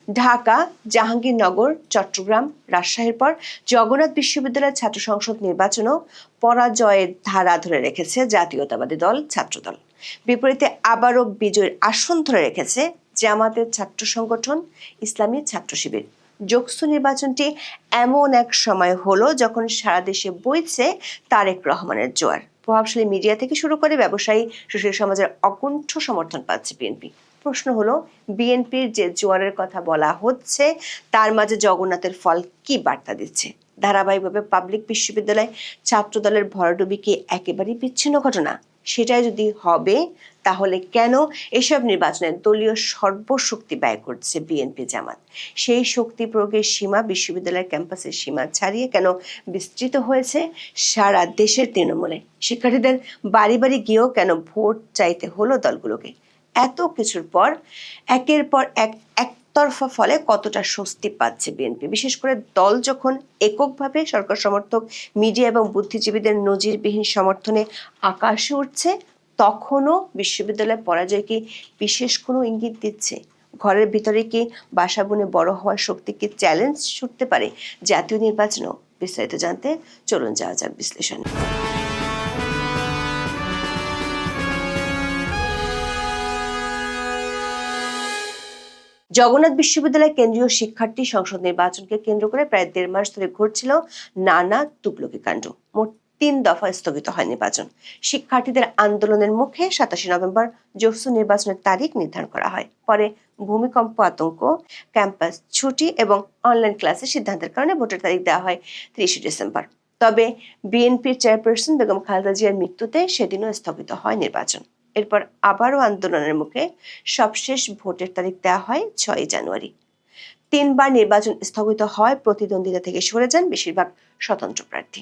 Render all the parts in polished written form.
ঢাকা, জাহাঙ্গীরনগর, চট্টগ্রাম, রাজশাহীর পর জগন্নাথ বিশ্ববিদ্যালয়ের ছাত্র সংসদ নির্বাচনও পরাজয়ের ধারা ধরে রেখেছে জাতীয়তাবাদী দল ছাত্রদল। বিপরীতে আবারও বিজয়ের আসন ধরে রেখেছে জামাতের ছাত্র সংগঠন, ইসলামী ছাত্র শিবির। যোগসু নির্বাচনটি এমন এক সময় হলো যখন সারা দেশে বইছে তারেক রহমানের জোয়ার। প্রভাবশালী মিডিয়া থেকে শুরু করে ব্যবসায়ী, সুশীল সমাজের অকুণ্ঠ সমর্থন পাচ্ছে বিএনপি। প্রশ্ন হলো, বিএনপির যে জোয়ারের কথা বলা হচ্ছে তার মাঝে জগন্নাথের ফল কি বার্তা দিচ্ছে? ধারাবাহিকভাবে পাবলিক বিশ্ববিদ্যালয় ছাত্রদলের ভরাডুবি কি একেবারেই বিচ্ছিন্ন ঘটনা? সেটাই যদি হবে, তাহলে কেন এসব নির্বাচনে দলীয় সর্বশক্তি ব্যয় করছে বিএনপি জামাত? সেই শক্তি প্রয়োগের সীমা বিশ্ববিদ্যালয়ের ক্যাম্পাসের সীমা ছাড়িয়ে কেন বিস্তৃত হয়েছে সারা দেশের তৃণমূলে? শিক্ষার্থীদের বাড়ি বাড়ি গিয়েও কেন ভোট চাইতে হলো দলগুলোকে? এত কিছুর পর একের পর একতরফা ফলে কতটা স্বস্তি পাচ্ছে বিএনপি? বিশেষ করে দল যখন এককভাবে সরকার সমর্থক মিডিয়া এবং বুদ্ধিজীবীদের নজিরবিহীন সমর্থনে আকাশে উঠছে, তখনও বিশ্ববিদ্যালয়ের পরাজয় কি বিশেষ কোনো ইঙ্গিত দিচ্ছে? ঘরের ভিতরে কি বাসা বুনে বড় হওয়ার শক্তি কি চ্যালেঞ্জ ছুটতে পারে জাতীয় নির্বাচনেও? বিস্তারিত জানতে চলুন যাওয়া যাক বিশ্লেষণে। জগন্নাথ বিশ্ববিদ্যালয় কেন্দ্রীয় শিক্ষার্থী সংসদ নির্বাচনকে কেন্দ্র করে প্রায় 1.5 মাস ধরে ঘটছিল নানা তুগলকি কাণ্ড। মোট 3 দফা স্থগিত হয় নির্বাচন। শিক্ষার্থীদের আন্দোলনের মুখে 27 নভেম্বর যোগসু নির্বাচনের তারিখ নির্ধারণ করা হয়। পরে ভূমিকম্প আতঙ্ক, ক্যাম্পাস ছুটি এবং অনলাইন ক্লাসের সিদ্ধান্তের কারণে ভোটের তারিখ দেওয়া হয় 30 ডিসেম্বর। তবে বিএনপির চেয়ারপারসন বেগম খালেদা জিয়ার মৃত্যুতে সেদিনও স্থগিত হয় নির্বাচন। এরপর আবারও আন্দোলনের মুখে সবশেষ ভোটের তারিখ দেওয়া হয় 6 জানুয়ারি। 3 বার নির্বাচন স্থগিত হয়, প্রতিদ্বন্দ্বিতা থেকে সরে যান বেশিরভাগ স্বতন্ত্র প্রার্থী।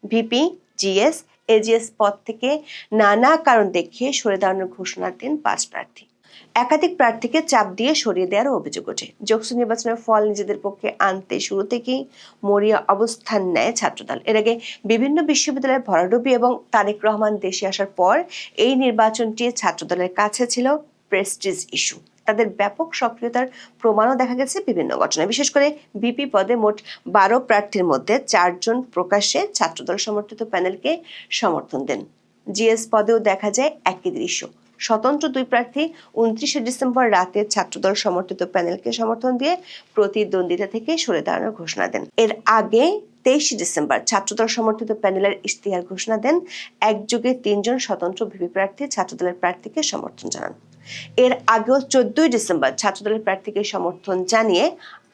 ভিপি, জিএস, এজিএস পদ থেকে নানা কারণ দেখিয়ে সরে দাঁড়ানোর ঘোষণা দেন 5 প্রার্থী। একাধিক প্রার্থীকে চাপ দিয়ে সরিয়ে দেওয়ার অভিযোগ ওঠে। যোগসু নির্বাচনের ফল নিজেদের পক্ষে আনতে শুরু থেকেই মরিয়া অবস্থান নেয় ছাত্রদল। এর আগে বিভিন্ন বিশ্ববিদ্যালয়ের ভরাডুবি এবং তারেক রহমান দেশে আসার পর এই নির্বাচনটি ছাত্রদলের কাছে ছিল প্রেস্টিজ ইস্যু। তাদের ব্যাপক সক্রিয়তার প্রমাণও দেখা গেছে বিভিন্ন ঘটনায়। বিশেষ করে ভিপি পদে মোট 12 প্রার্থীর মধ্যে 4 জন প্রকাশ্যে ছাত্রদল সমর্থিত প্যানেলকে সমর্থন দেন। জিএস পদেও দেখা যায় একই দৃশ্য। স্বতন্ত্র 2 প্রার্থী 29 ডিসেম্বর রাতে ছাত্রদল সমর্থিত প্যানেলকে সমর্থন দিয়ে প্রতিদ্বন্দ্বিতা থেকে সরে দাঁড়ানোর ঘোষণা দেন। এর আগে 23 ডিসেম্বর ছাত্রদল সমর্থিত প্যানেলের ইশতেহার ঘোষণা দেন। একযোগে 3 জন স্বতন্ত্র ভিপি প্রার্থী ছাত্রদলের প্রার্থীকে সমর্থন জানান। এর আগেও 14 ডিসেম্বর ছাত্রদলের প্রার্থীকে সমর্থন জানিয়ে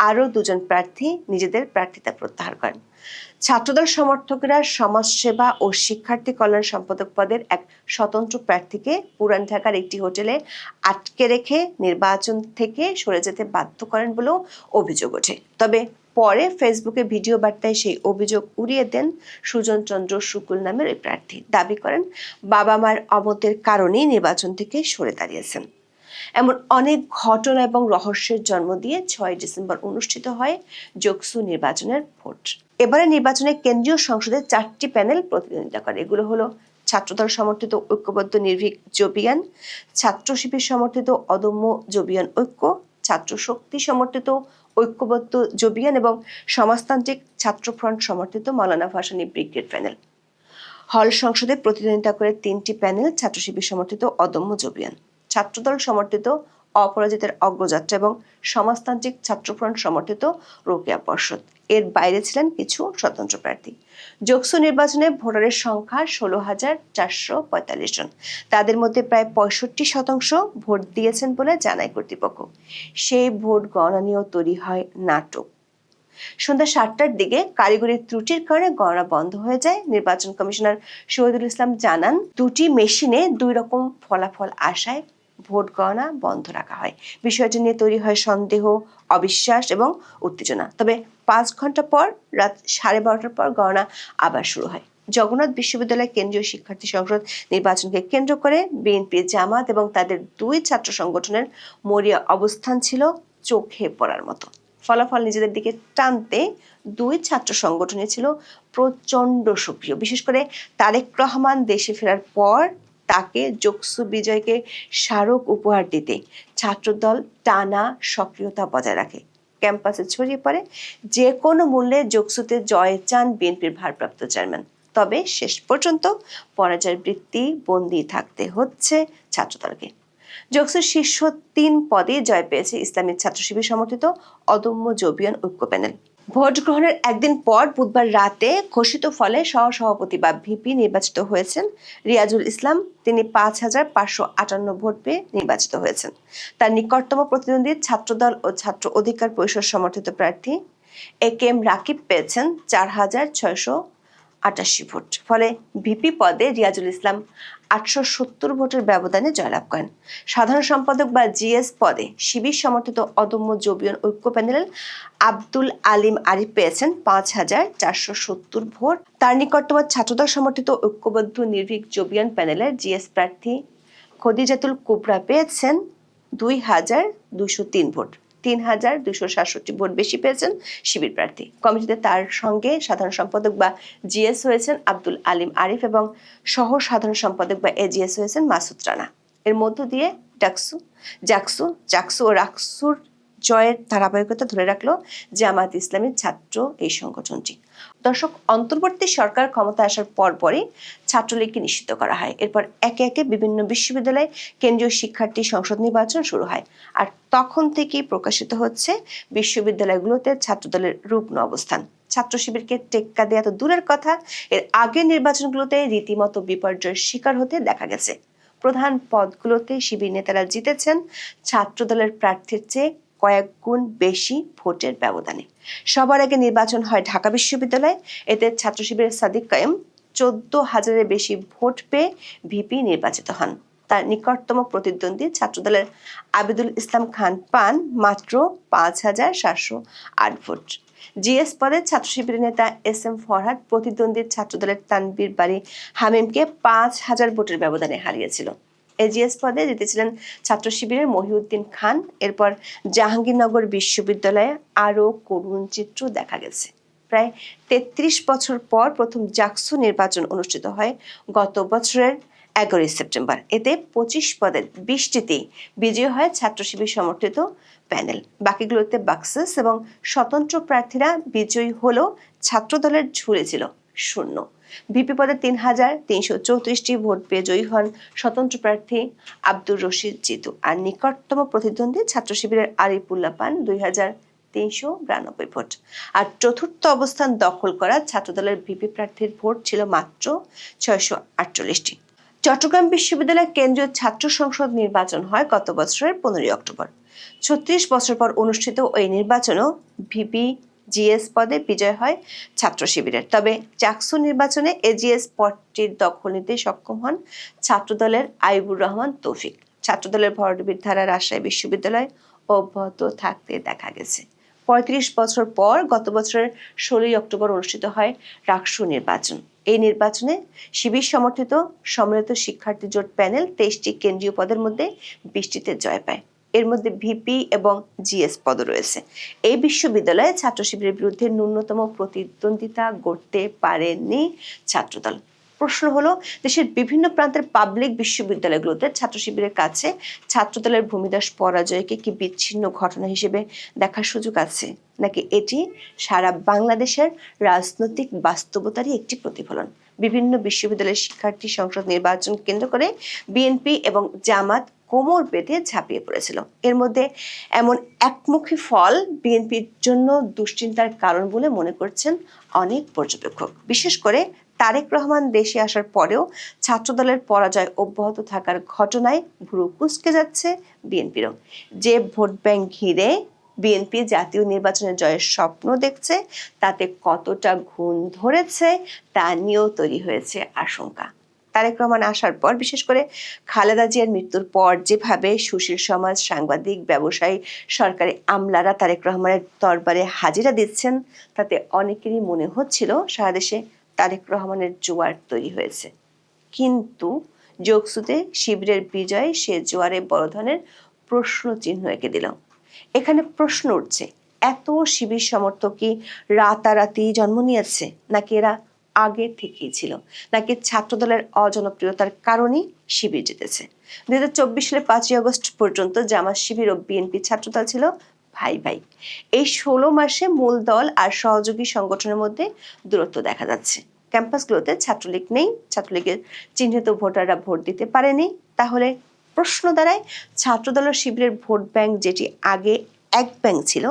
আরও 2 জন প্রার্থী নিজেদের প্রার্থিতা প্রত্যাহার করেন। ছাত্রদল সমর্থকরা সমাজসেবা ও শিক্ষার্থী কল্যাণ সম্পাদক পদের এক স্বতন্ত্র প্রার্থীকে পুরান ঢাকার একটি হোটেলে আটকে রেখে নির্বাচন থেকে সরে যেতে বাধ্য করেন বলেও অভিযোগ ওঠে। তবে পরে ফেসবুকে ভিডিও বার্তায় সেই অভিযোগ উড়িয়ে দেন সুজন চন্দ্র শুকুল নামের ওই প্রার্থী। দাবি করেন বাবা মার অমতের কারণেই নির্বাচন থেকে সরে দাঁড়িয়েছেন। এমন অনেক ঘটনা এবং রহস্যের জন্ম দিয়ে 6 ডিসেম্বর অনুষ্ঠিত হয় যোগসু নির্বাচনের ভোট। এবারে নির্বাচনে কেন্দ্রীয় সংসদে 4টি প্যানেল প্রতিদ্বন্দ্বিতা করে। এগুলো হলো ছাত্রদল সমর্থিত ঐক্যবদ্ধ নির্ভীক জবিয়ান, ছাত্র শিবির সমর্থিত অদম্য জবিয়ান ঐক্য, ছাত্র শক্তি সমর্থিত ঐক্যবদ্ধ জবিয়ান এবং সমাজতান্ত্রিক ছাত্র ফ্রন্ট সমর্থিত মাওলানা ভাসানী ব্রিগেড প্যানেল। হল সংসদে প্রতিদ্বন্দ্বিতা করে 3টি প্যানেল ছাত্র শিবির সমর্থিত অদম্য জবিয়ান, ছাত্রদল সমর্থিত অপরাজিতের অগ্রযাত্রা এবং সমাজতান্ত্রিক ছাত্রফ্রন্ট সমর্থিত রোকেয়া পর্ষদ। এর বাইরে ছিলেন কিছু স্বতন্ত্র প্রার্থী। যোগসু নির্বাচনে ভোটারের সংখ্যা 16,445 জন। তাদের মধ্যে প্রায় 65% ভোট দিয়েছেন বলে জানায় কর্তৃপক্ষ। সেই ভোট গণনা নিয়েও তৈরি হয় নাটক। সন্ধ্যা 7টার দিকে কারিগরি ত্রুটির কারণে গণনা বন্ধ হয়ে যায়। নির্বাচন কমিশনার শহীদুল ইসলাম জানান, 2টি মেশিনে 2 রকম ফলাফল আসায় ভোট গণনা বন্ধ রাখা হয়। বিষয়টি নিয়ে তৈরি হয় সন্দেহ, অবিশ্বাস এবং উত্তেজনা। তবে 5 ঘন্টা পর রাত 12:30টার পর গণনা আবার শুরু হয়। জগন্নাথ বিশ্ববিদ্যালয় কেন্দ্রীয় শিক্ষার্থী সংসদ নির্বাচনকে কেন্দ্র করে বিএনপি, জামাত এবং তাদের 2 ছাত্র সংগঠনের মরিয়া অবস্থান ছিল চোখে পড়ার মতো। ফলাফল নিজেদের দিকে টানতে 2 ছাত্র সংগঠনে ছিল প্রচন্ড সক্রিয়। বিশেষ করে তারেক রহমান দেশে ফেরার পর তাকে যোগসু বিজয়কে স্মারক উপহার দিতে ছাত্রদল টানা সক্রিয়তা বজায় রাখে। ক্যাম্পাসে ছড়িয়ে পড়ে যে কোনো মূল্যে যোগসুতে জয় চান বিএনপির ভারপ্রাপ্ত চেয়ারম্যান। তবে শেষ পর্যন্ত পরাজয়ের বৃত্তি বন্দী থাকতে হচ্ছে ছাত্রদলকে। যোগসুর শীর্ষ ৩ পদে জয় পেয়েছে ইসলামী ছাত্র শিবির সমর্থিত অদম্য জবিয়ন ঐক্য প্যানেল। ভোট গ্রহণের একদিন পর বুধবার রাতে ঘোষিত ফলে সহসভাপতি বা ভিপি নির্বাচিত হয়েছেন রিয়াজুল ইসলাম। তিনি ৫,৫৫৮ ভোট পেয়ে নির্বাচিত হয়েছেন। তার নিকটতম প্রতিদ্বন্দ্বী ছাত্রদল ও ছাত্র অধিকার পরিষদ সমর্থিত প্রার্থী AK-M রাকিব পেয়েছেন ৪,৬৮৮ ভোট। ফলে ভিপি পদে রিয়াজুল ইসলাম ৮৭০ ভোটের ব্যবধানে জয়লাভ করেন। সাধারণ সম্পাদক বা GS পদে শিবির সমর্থিত অদম্য জবিয়ন ঐক্য প্যানেল আব্দুল আলিম আরিফ পেয়েছেন ৫,৪৭০ ভোট। তার নিকটতম ছাত্রদল সমর্থিত ঐক্যবদ্ধ নির্ভীক জবিয়ন প্যানেলের GS প্রার্থী খদিজাতুল কুবরা পেয়েছেন ২,২০৩ ভোট। ৩,২৬৭ ভোট বেশি পেয়েছেন শিবির প্রার্থী। কমিটিতে তার সঙ্গে সাধারণ সম্পাদক বা GS হয়েছেন আব্দুল আলিম আরিফ এবং সহ সাধারণ সম্পাদক বা AGS হয়েছেন মাসুদ রানা। এর মধ্য দিয়ে জাকসু ও রাকসুর জয়ের ধারাবাহিকতা ধরে রাখলো জামায়াত ইসলামীর ছাত্র এই সংগঠনটি। দর্শক, অন্তর্বর্তী সরকার ক্ষমতায় আসার পরপরই ছাত্রলীগকে নিষিদ্ধ করা হয়। এরপর একে একে বিভিন্ন বিশ্ববিদ্যালয়ে কেন্দ্রীয় শিক্ষার্থী সংসদ নির্বাচন শুরু হয়। আর তখন থেকেই প্রকাশিত হচ্ছে বিশ্ববিদ্যালয়গুলোতে ছাত্রদলের রুগ্ন অবস্থান। ছাত্র শিবিরকে টেক্কা দেয়া তো দূরের কথা, এর আগের নির্বাচনগুলোতে রীতিমতো বিপর্যয়ের শিকার হতে দেখা গেছে। প্রধান পদগুলোতে শিবির নেতারা জিতেছেন ছাত্রদলের প্রার্থীর চেয়ে কয়েক গুণ বেশি ভোটের ব্যবধানে। সবার আগে নির্বাচন হয় ঢাকা বিশ্ববিদ্যালয়ে। এতে ছাত্র শিবিরের সাদিক কায়েম ১৪,০০০-এর বেশি ভোট পেয়ে ভিপি নির্বাচিত হন। তার নিকটতম প্রতিদ্বন্দ্বী ছাত্রদলের আবিদুল ইসলাম খান পান মাত্র ৫,৭০৮ ভোট। GS পদে ছাত্র শিবিরের নেতা SM ফরহাদ প্রতিদ্বন্দ্বী ছাত্রদলের তানবীর বারী হামিমকে ৫,০০০ ভোটের ব্যবধানে হারিয়েছিল। AGS পদে জিতেছিলেন ছাত্র শিবিরের মহিউদ্দিন খান। এরপর জাহাঙ্গীরনগর বিশ্ববিদ্যালয়ে আরও করুণ চিত্র দেখা গেছে। প্রায় ৩৩ বছর পর প্রথম জাকসু নির্বাচন অনুষ্ঠিত হয় গত বছরের ১১ সেপ্টেম্বর। এতে ২৫ পদের ২০টিতেই বিজয়ী হয় ছাত্র শিবির সমর্থিত প্যানেল। বাকিগুলোতে বাক্সেস এবং স্বতন্ত্র প্রার্থীরা বিজয়ী হলেও ছাত্রদলের ঝুলে ছিল শূন্য। ভিপি পদে ৩,৩৩৪টি ভোট পেয়ে জয়ী হন স্বতন্ত্র প্রার্থী আব্দুর রশিদ জিতু। আর নিকটতম প্রতিদ্বন্দ্বী ছাত্র শিবিরের আরিফুল্লাহ পান ২,৩৯২ ভোট। আর চতুর্থ অবস্থান দখল করা ছাত্রদলের ভিপি প্রার্থীর ভোট ছিল মাত্র ৬৪৮টি। চট্টগ্রাম বিশ্ববিদ্যালয় কেন্দ্রীয় ছাত্র সংসদ নির্বাচন হয় গত বছরের ১৫ অক্টোবর। ৩৬ বছর পর অনুষ্ঠিত ওই নির্বাচনেও ভিপি GS পদে বিজয় হয় ছাত্র শিবিরের। তবে জাকসু নির্বাচনে AGS পদটির দখল নিতে সক্ষম হন ছাত্রদলের আইবুর রহমান তৌফিক। ছাত্রদলের ভরাডুবির ধারা রাজশাহী বিশ্ববিদ্যালয় অব্যাহত থাকতে দেখা গেছে। ৩৫ বছর পর গত বছরের ১৬ অক্টোবর অনুষ্ঠিত হয় রাকসু নির্বাচন। এই নির্বাচনে শিবির সমর্থিত সম্মিলিত শিক্ষার্থী জোট প্যানেল ২৩টি কেন্দ্রীয় পদের মধ্যে ২০টিতে জয় পায়। এর মধ্যে ভিপি এবং GS পদ রয়েছে। এই বিশ্ববিদ্যালয়ে ছাত্র শিবিরের বিরুদ্ধে ন্যূনতম প্রতিদ্বন্দ্বিতা গড়তে পারেনি ছাত্রদল। প্রশ্ন হলো, দেশের বিভিন্ন প্রান্তের পাবলিক বিশ্ববিদ্যালয়গুলোতে ছাত্র শিবিরের কাছে ছাত্রদলের ভূমিদস্যু পরাজয়কে কি বিচ্ছিন্ন ঘটনা হিসেবে দেখার সুযোগ আছে, নাকি এটি সারা বাংলাদেশের রাজনৈতিক বাস্তবতারই একটি প্রতিফলন? বিভিন্ন বিশ্ববিদ্যালয়ের শিক্ষার্থী সংসদ নির্বাচন কেন্দ্র করে বিএনপি এবং জামাত কোমর বেঁধে ঝাঁপিয়ে পড়েছিল। এর মধ্যে এমন একমুখী ফল বিএনপির জন্য দুশ্চিন্তার কারণ বলে মনে করছেন অনেক পর্যবেক্ষক। বিশেষ করে তারেক রহমান দেশে আসার পরেও ছাত্রদলের পরাজয় অব্যাহত থাকার ঘটনায় ভুরু কুঁচকে যাচ্ছে বিএনপিরও। যে ভোট ব্যাংক ঘিরে বিএনপি জাতীয় নির্বাচনে জয়ের স্বপ্ন দেখছে, তাতে কতটা ঘুণ ধরেছে তা নিয়েও তৈরি হয়েছে আশঙ্কা। তারেক রহমান আসার পর, বিশেষ করে খালেদা জিয়ার মৃত্যুর পর যেভাবে সুশীল সমাজ, সাংবাদিক, ব্যবসায়ী, সরকারি আমলারা তারেক রহমানের দরবারে হাজিরা দিচ্ছেন, তাতে অনেকেরই মনে হচ্ছিল সারা দেশে তারেক রহমানের জোয়ার তৈরি হয়েছে। কিন্তু যোগসুতে শিবিরের বিজয় সে জোয়ারে বড় ধরনের প্রশ্ন চিহ্ন এঁকে দিল। এখানে প্রশ্ন উঠছে, এত শিবির সমর্থক কি রাতারাতি জন্ম নিয়েছে, নাকি এরা আগে থেকেই ছিল, নাকি ছাত্রদলের অজনপ্রিয়তার কারণেই শিবির জিতেছে? ২০২৪ সালের ৫ই আগস্ট পর্যন্ত জামাত শিবির ও বিএনপি ছাত্রদল ছিল ভাই ভাই। এই 16 মাসে মূল দল আর সহযোগী সংগঠনের মধ্যে দূরত্ব দেখা যাচ্ছে। ক্যাম্পাসগুলোতে ছাত্রলীগ নেই, ছাত্রলীগের চিহ্নিত ভোটাররা ভোট দিতে পারেনি। তাহলে প্রশ্ন দাঁড়ায়, ছাত্রদল ও শিবিরের ভোট ব্যাংক যেটি আগে এক ব্যাংক ছিল,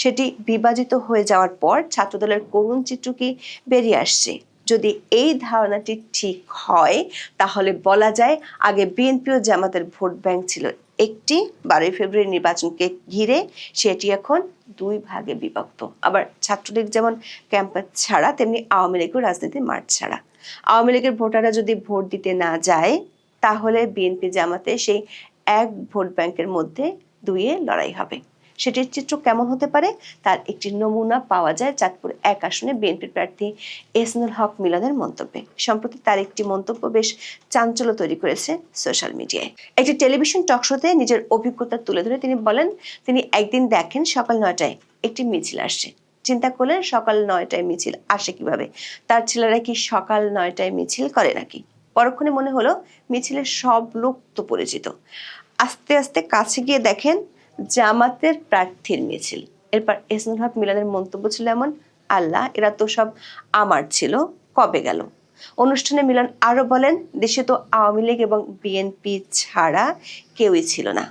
সেটি বিভাজিত হয়ে যাওয়ার পর ছাত্রদলের করুণ চিত্র কি বেরিয়ে আসছে? যদি এই ধারণাটি ঠিক হয়, তাহলে বলা যায় আগে বিএনপি ও জামাতের ভোট ব্যাংক ছিল একটি, 12 ফেব্রুয়ারি নির্বাচনকে ঘিরে সেটি এখন দুই ভাগে বিভক্ত। আবার ছাত্রলীগ যেমন ক্যাম্পাস ছাড়া, তেমনি আওয়ামী লীগও রাজনীতির মাঠ ছাড়া। আওয়ামী লীগের ভোটাররা যদি ভোট দিতে না যায়, তাহলে বিএনপি জামাতে সেই এক ভোট ব্যাংকের মধ্যে দুইয়ে লড়াই হবে। সেটির চিত্র কেমন হতে পারে তার একটি নমুনা পাওয়া যায় চাঁদপুর 1 আসনে বিএনপির প্রার্থী এহসানুল হক মিলনের মন্তব্যে। সম্প্রতি তার একটি মন্তব্য বেশ চাঞ্চল্য তৈরি করেছে সোশ্যাল মিডিয়ায়। একটি টেলিভিশন টকশোতে নিজের অভিজ্ঞতা তুলে ধরে তিনি বলেন, তিনি একদিন দেখেন সকাল 9টায় একটি মিছিল আসছে। চিন্তা করলেন সকাল 9টায় মিছিল আসে কিভাবে, তার ছেলেরা কি সকাল 9টায় মিছিল করে নাকি? পরক্ষণে মনে হলো মিছিলের সব লোক তো পরিচিত। আস্তে আস্তে কাছে গিয়ে দেখেন জামাতের প্রার্থীর মিছিল। এরপর এহসানুল হক মিলনের মন্তব্য ছিল এমন, আল্লাহ, এরা তো সব আমার ছিল, কবে গেল? অনুষ্ঠানে মিলন আরো বলেন, দেশে তো আওয়ামী লীগ এবং বিএনপি ছাড়া কেউই ছিল না।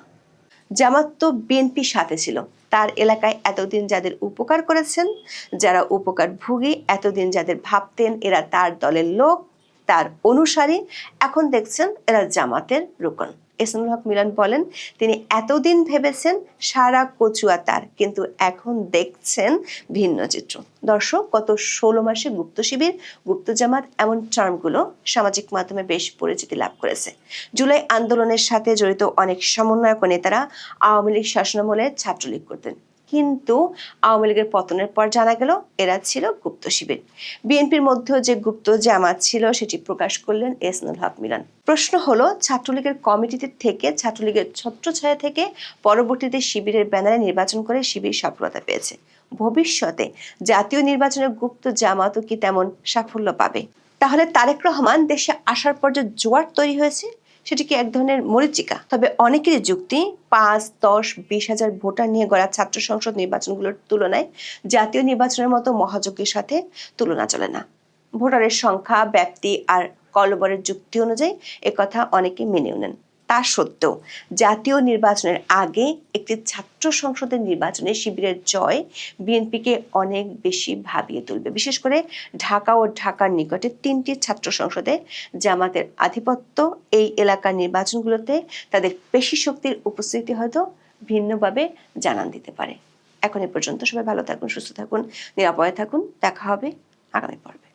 জামাত তো বিএনপির সাথে ছিল। তার এলাকায় এতদিন যাদের উপকার করেছেন, যারা উপকার ভুগি, এতদিন যাদের ভাবতেন এরা তার দলের লোক, তার অনুসারী, এখন দেখছেন এরা জামাতের রুকন। এহসানুল হক মিলন বলেন, তিনি এতদিন ভেবেছেন সারা কচুয়া তার, কিন্তু এখন দেখছেন ভিন্ন চিত্র। দর্শক, গত 16 মাসে গুপ্ত শিবির, গুপ্ত জামাত এমন টার্মগুলো সামাজিক মাধ্যমে বেশ পরিচিতি লাভ করেছে। জুলাই আন্দোলনের সাথে জড়িত অনেক সমন্বয়ক নেতারা আওয়ামী লীগ শাসনামলে ছাত্রলীগ করতেন, কিন্তু আওয়ামী লীগের পতনের পর জানা গেল এরা ছিল গুপ্ত শিবির। বিএনপির মধ্যেও যে গুপ্ত জামাত ছিল সেটি প্রকাশ করলেন এহসানুল হক মিলন। প্রশ্ন হলো, ছাত্রলীগের কমিটিতে থেকে, ছাত্রলীগের ছত্রছায়া থেকে পরবর্তীতে শিবিরের ব্যানারে নির্বাচন করে শিবির সফলতা পেয়েছে। ভবিষ্যতে জাতীয় নির্বাচনে গুপ্ত জামাতও কি তেমন সাফল্য পাবে? তাহলে তারেক রহমান দেশে আসার পর যে জোয়ার তৈরি হয়েছে সেটি কি এক ধরনের মরীচিকা? তবে অনেকেরই যুক্তি, 5, 10, 20 হাজার ভোটার নিয়ে গড়া ছাত্র সংসদ নির্বাচনগুলোর তুলনায় জাতীয় নির্বাচনের মতো মহাযজ্ঞের সাথে তুলনা চলে না। ভোটারের সংখ্যা, ব্যাপ্তি আর কলবরের যুক্তি অনুযায়ী একথা অনেকে মেনেও নেন। তা সত্ত্বেও জাতীয় নির্বাচনের আগে একটি ছাত্র সংসদের নির্বাচনে শিবিরের জয় বিএনপিকে অনেক বেশি ভাবিয়ে তুলবে। বিশেষ করে ঢাকা ও ঢাকার নিকটে 3টি ছাত্র সংসদে জামাতের আধিপত্য এই এলাকার নির্বাচনগুলোতে তাদের পেশি শক্তির উপস্থিতি হয়তো ভিন্নভাবে জানান দিতে পারে। এখন এ পর্যন্ত। সবাই ভালো থাকুন, সুস্থ থাকুন, নিরাপদে থাকুন। দেখা হবে আগামী পর্বে।